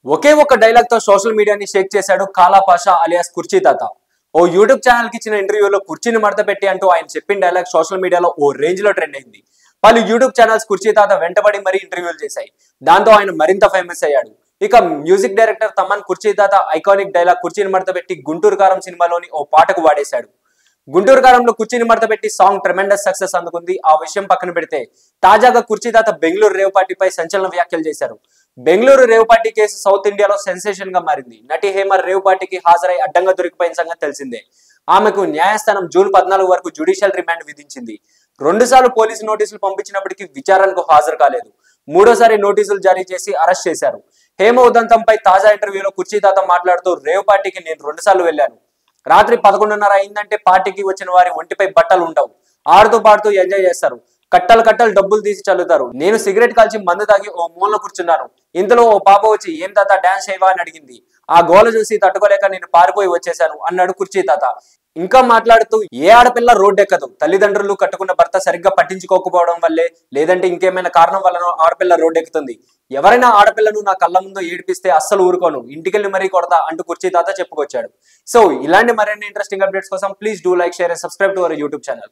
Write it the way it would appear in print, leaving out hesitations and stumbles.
ఒకే ఒక డైలాగ్ తో సోషల్ మీడియాని షేక్ చేశాడు కాలా పాషా అలియాస్ కుర్చీ తాత. ఓ యూట్యూబ్ ఛానల్ కి ఇచ్చిన ఇంటర్వ్యూలో కుర్చీని మడత పెట్టి అంటూ ఆయన చెప్పిన డైలాగ్ సోషల్ మీడియాలో ఓ రేంజ్ లో ట్రెండ్ అయింది. పలు యూట్యూబ్ ఛానల్స్ కుర్చీ తాత వెంటబడి మరీ ఇంటర్వ్యూలు చేశాయి. దాంతో ఆయన మరింత ఫేమస్ అయ్యాడు. ఇక మ్యూజిక్ డైరెక్టర్ తమన్ కుర్చీ తాత ఐకానిక్ డైలాగ్ కుర్చీని మడత పెట్టి గుంటూరు కారం సినిమాలోని ఓ పాటకు వాడేశాడు. గుంటూరు కారంలో కుర్చీని మడత పెట్టి సాంగ్ ట్రెమెండస్ సక్సెస్ అందుకుంది. ఆ విషయం పక్కన పెడితే తాజాగా కుర్చీ తాత బెంగళూరు రేవ్ పార్టీపై సంచలన వ్యాఖ్యలు చేశారు. Bengaluru rave party case south ఇండియాలో సెన్సేషన్ గా మారింది. నటి హేమ రేవ్ పార్టీకి హాజరై అడ్డంగా దొరికిపోయిన సంగతి తెలిసిందే. ఆమెకు న్యాయస్థానం జూన్ 14 వరకు జ్యుడిషియల్ రిమాండ్ విధించింది. 2 సార్లు పోలీసు నోటీసులు పంపించినప్పటికీ విచారణకు హాజరు కాలేదు. 3వ సారి నోటీసులు జారీ చేసి అరెస్ట్ చేశారు. హేమ ఉదంతంపై తాజా ఇంటర్వ్యూలో కుర్చీ తాత మాట్లాడుతూ రేవ్ పార్టీకి నేను 2 సార్లు వెళ్ళాను. రాత్రి 11:30 అయిందంటే పార్టీకి వచ్చిన వారి ఒంటిపై బట్టలు ఉండవు. ఆడుతూ పాడుతూ ఎంజాయ్ చేస్తారు. కట్టలు కట్టలు డబ్బులు తీసి చల్లుతారు. నేను సిగరెట్ కాల్చి మందు తాగి ఓ మూలలో కూర్చున్నాను. ఇంతలో ఓ పాప వచ్చి ఏం తాత డాన్స్ చేయవా అని అడిగింది. ఆ గోల చూసి తట్టుకోలేక నేను పారిపోయి వచ్చేశాను అన్నాడు కుర్చీ తాత. ఇంకా మాట్లాడుతూ ఏ ఆడపిల్ల రోడ్డెక్కదు. తల్లిదండ్రులు కట్టుకున్న భర్త సరిగ్గా పట్టించుకోకపోవడం వల్లే, లేదంటే ఇంకేమైనా కారణం వల్లనో ఆడపిల్ల రోడ్డెక్కుతుంది. ఎవరైనా ఆడపిల్లను నా కళ్ళ ముందు ఏడిపిస్తే అస్సలు ఊరుకోను, ఇంటికెళ్ళి మరీ కొడతా అంటూ కుర్చీ తాత చెప్పుకొచ్చాడు. సో ఇలాంటి మరిన్ని ఇంట్రెస్టింగ్ అప్డేట్స్ కోసం please do like, share and subscribe to our YouTube channel.